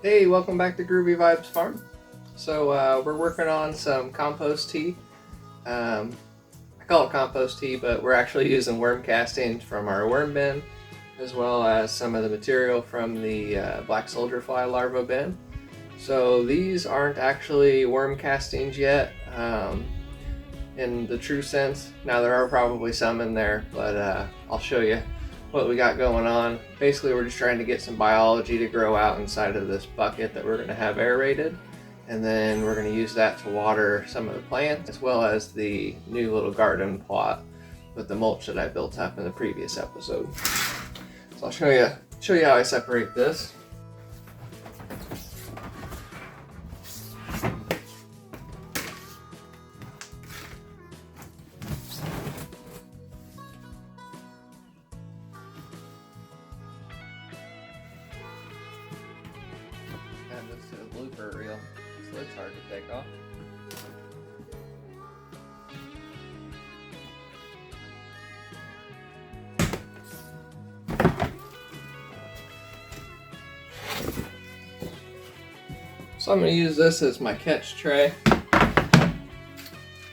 Hey, welcome back to Groovy Vibes Farm. So we're working on some compost tea. I call it compost tea, but we're actually using worm castings from our worm bin, as well as some of the material from the black soldier fly larva bin. So these aren't actually worm castings yet, in the true sense. Now there are probably some in there, but I'll show you what we got going on. Basically, we're just trying to get some biology to grow out inside of this bucket that we're going to have aerated, and then we're going to use that to water some of the plants, as well as the new little garden plot with the mulch that I built up in the previous episode. So I'll show you how I separate this. And this is a blooper reel, so it's hard to take off. So I'm going to use this as my catch tray.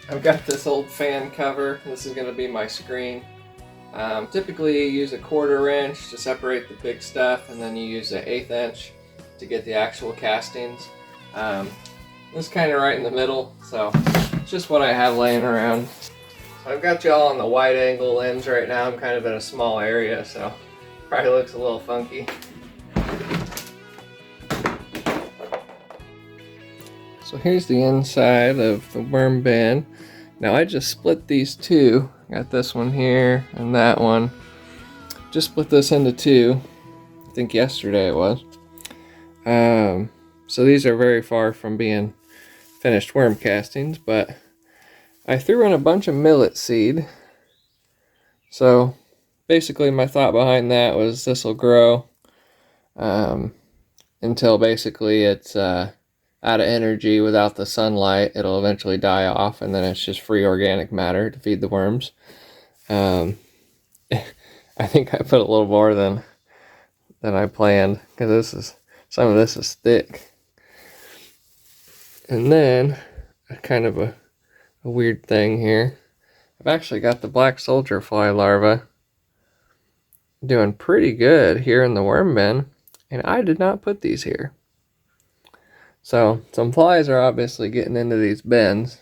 I've got this old fan cover. This is going to be my screen. Typically you use a 1/4 inch to separate the big stuff, and then you use an 1/8 inch to get the actual castings. This is kind of right in the middle, so it's just what I have laying around. So I've got y'all on the wide angle lens right now. I'm kind of in a small area, so probably looks a little funky. So here's the inside of the worm bin. Now I just split these two. Got this one here and that one. Just split this into two. I think yesterday it was. So these are very far from being finished worm castings, but I threw in a bunch of millet seed. So basically my thought behind that was this will grow until basically it's out of energy. Without the sunlight, it'll eventually die off, and then it's just free organic matter to feed the worms. I think I put a little more than I planned, because some of this is thick. And then kind of a weird thing here. I've actually got the black soldier fly larva doing pretty good here in the worm bin, and I did not put these here. So some flies are obviously getting into these bins,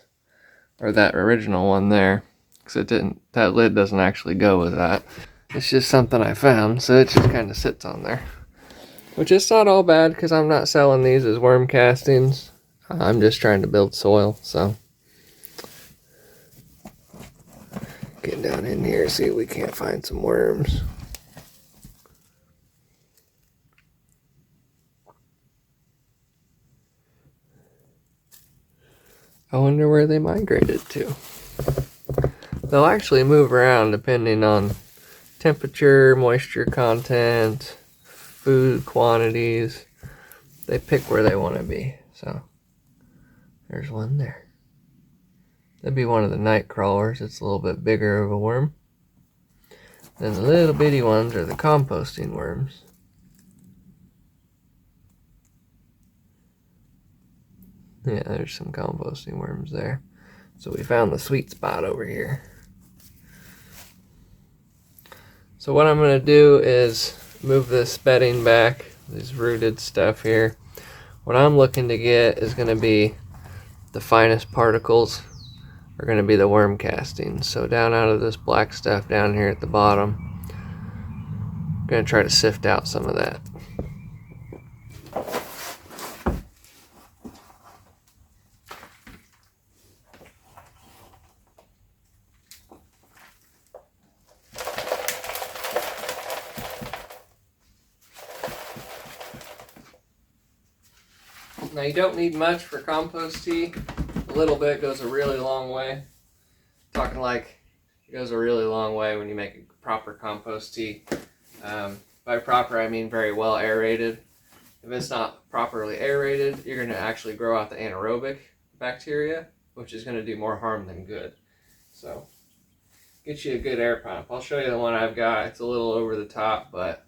or that original one there, because that lid doesn't actually go with that. It's just something I found, so it just kind of sits on there. Which is not all bad, because I'm not selling these as worm castings. I'm just trying to build soil, so. Get down in here, see if we can't find some worms. I wonder where they migrated to. They'll actually move around depending on temperature, moisture content, food quantities. They pick where they want to be. So there's one there. That'd be one of the night crawlers. It's a little bit bigger of a worm. Then the little bitty ones are the composting worms. Yeah, there's some composting worms there. So we found the sweet spot over here. So what I'm going to do is move this bedding back, these rooted stuff here. What I'm looking to get is going to be the finest particles, are going to be the worm castings. So down out of this black stuff down here at the bottom, I'm going to try to sift out some of that. Now you don't need much for compost tea. A little bit goes a really long way. Talking like it goes a really long way when you make a proper compost tea. By proper, I mean very well aerated. If it's not properly aerated, you're going to actually grow out the anaerobic bacteria, which is going to do more harm than good. So get you a good air pump. I'll show you the one I've got. It's a little over the top, but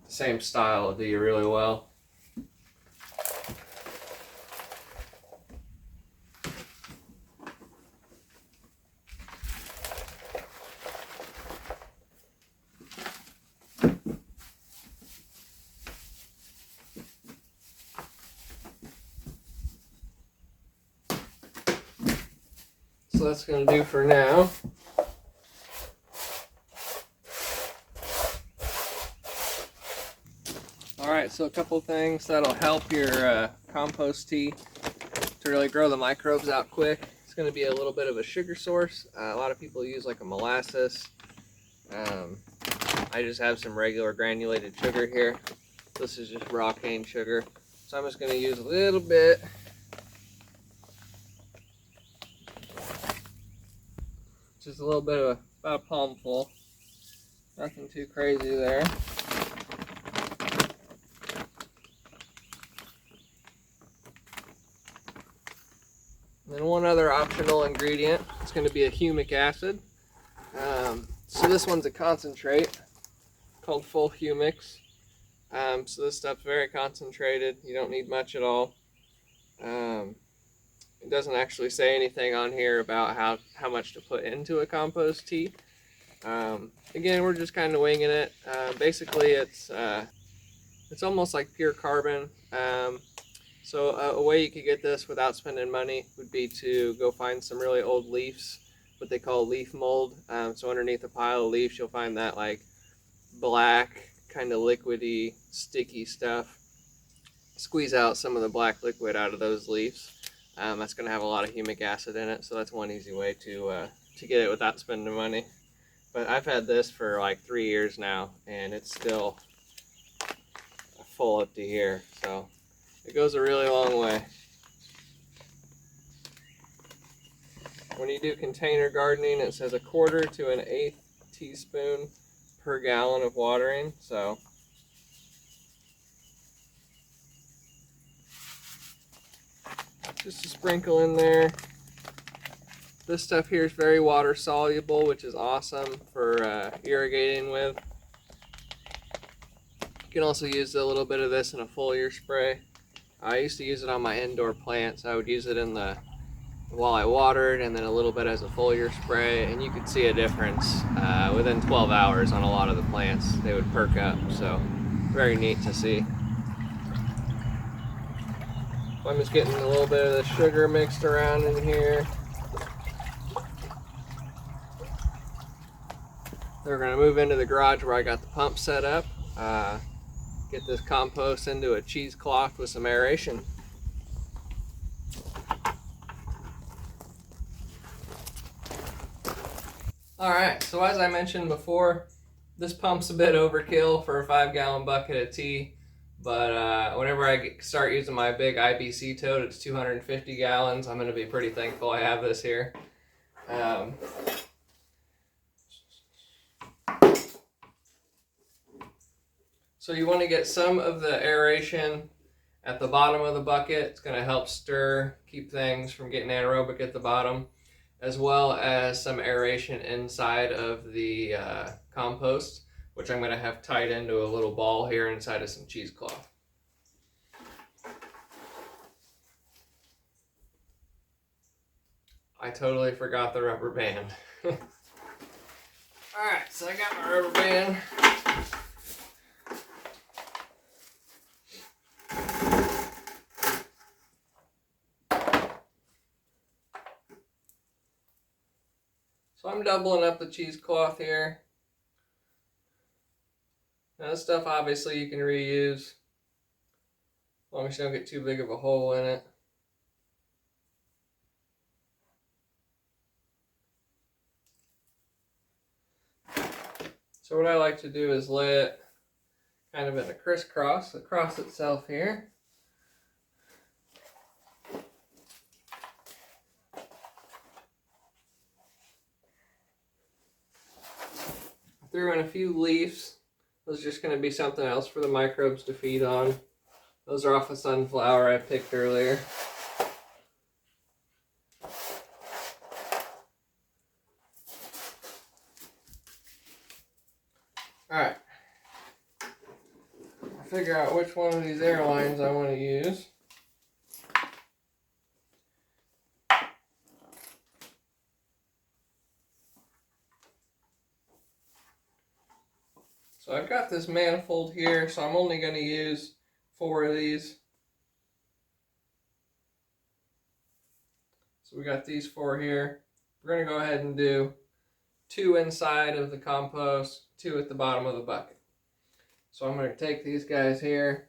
the same style will do you really well. So that's going to do for now. Alright, so a couple things that'll help your compost tea to really grow the microbes out quick. It's going to be a little bit of a sugar source. A lot of people use like a molasses. I just have some regular granulated sugar here. This is just raw cane sugar. So I'm just going to use a little bit. Just a little bit of about a palmful. Nothing too crazy there. And then one other optional ingredient, it's going to be a humic acid. So this one's a concentrate called full humics. So this stuff's very concentrated. You don't need much at all. It doesn't actually say anything on here about how much to put into a compost tea. Again, we're just kind of winging it. Basically, it's almost like pure carbon. So a way you could get this without spending money would be to go find some really old leaves, what they call leaf mold. So underneath a pile of leaves, you'll find that like black, kind of liquidy, sticky stuff. Squeeze out some of the black liquid out of those leaves. That's going to have a lot of humic acid in it, so that's one easy way to get it without spending money. But I've had this for like 3 years now, and it's still full up to here, so it goes a really long way. When you do container gardening, it says 1/4 to 1/8 teaspoon per gallon of watering, so just a sprinkle in there. This stuff here is very water soluble, which is awesome for irrigating with. You can also use a little bit of this in a foliar spray. I used to use it on my indoor plants. I would use it while I watered, and then a little bit as a foliar spray, and you could see a difference within 12 hours on a lot of the plants. They would perk up, so very neat to see. I'm just getting a little bit of the sugar mixed around in here. We're going to move into the garage where I got the pump set up. Get this compost into a cheesecloth with some aeration. Alright, so as I mentioned before, this pump's a bit overkill for a 5-gallon bucket of tea, but whenever I start using my big IBC tote, it's 250 gallons. I'm going to be pretty thankful I have this here. So you want to get some of the aeration at the bottom of the bucket. It's going to help stir, keep things from getting anaerobic at the bottom, as well as some aeration inside of the compost, which I'm going to have tied into a little ball here inside of some cheesecloth. I totally forgot the rubber band. Alright, so I got my rubber band. So I'm doubling up the cheesecloth here. Now this stuff obviously you can reuse, as long as you don't get too big of a hole in it. So what I like to do is lay it kind of in a crisscross across itself here. Threw in a few leaves. Those are just going to be something else for the microbes to feed on. Those are off a sunflower I picked earlier. Alright. Figure out which one of these air lines I want to use. So I've got this manifold here, so I'm only going to use 4 of these. So we got these 4 here. We're going to go ahead and do 2 inside of the compost, 2 at the bottom of the bucket. So I'm going to take these guys here.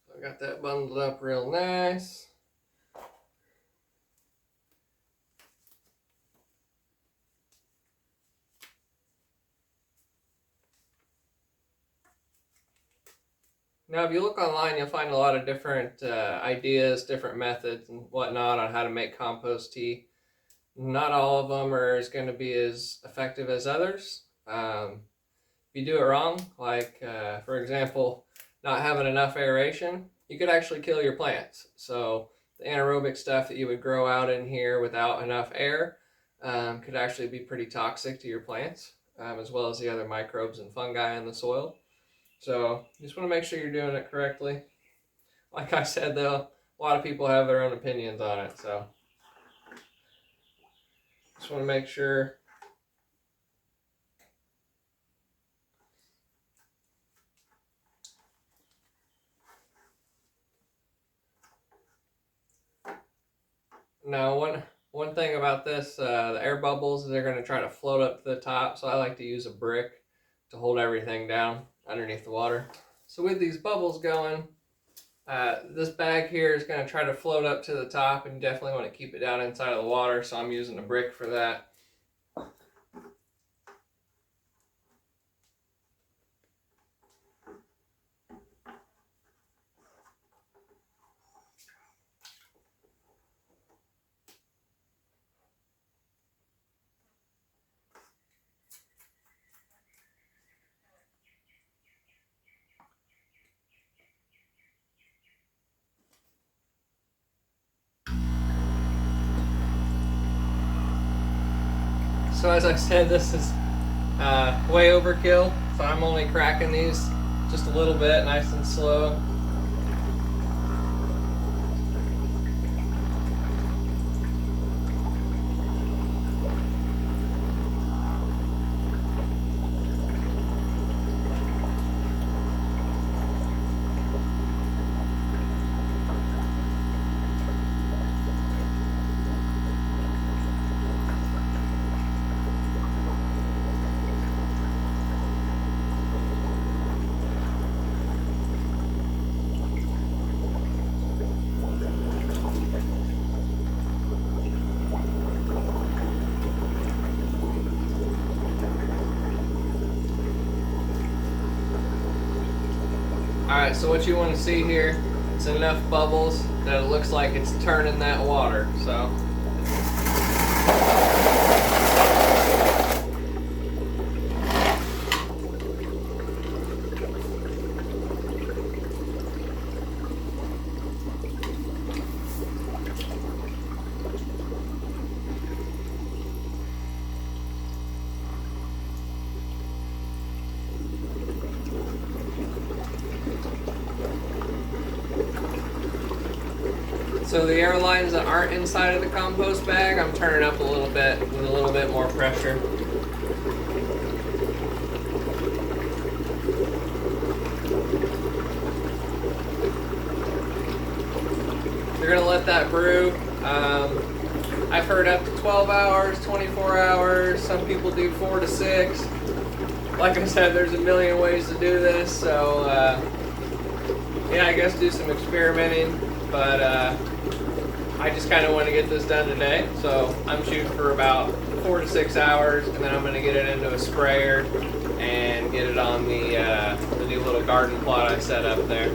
I got that bundled up real nice. Now, if you look online, you'll find a lot of different ideas, different methods and whatnot on how to make compost tea. Not all of them are going to be as effective as others. If you do it wrong, like for example, not having enough aeration, you could actually kill your plants. So the anaerobic stuff that you would grow out in here without enough air could actually be pretty toxic to your plants, as well as the other microbes and fungi in the soil. So you just want to make sure you're doing it correctly. Like I said, though, a lot of people have their own opinions on it, so just want to make sure. Now, one thing about this, the air bubbles, they're going to try to float up to the top, so I like to use a brick to hold everything down underneath the water. So with these bubbles going, this bag here is going to try to float up to the top, and you definitely want to keep it down inside of the water, so I'm using a brick for that. So as I said, this is way overkill, so I'm only cracking these just a little bit, nice and slow. Alright, so what you want to see here, it's enough bubbles that it looks like it's turning that water, so. So the air lines that aren't inside of the compost bag, I'm turning up a little bit with a little bit more pressure. You're gonna let that brew. I've heard up to 12 hours, 24 hours. Some people do 4 to 6. Like I said, there's a million ways to do this. So yeah, I guess do some experimenting. But I just kind of want to get this done today, so I'm shooting for about 4 to 6 hours, and then I'm going to get it into a sprayer and get it on the new little garden plot I set up there.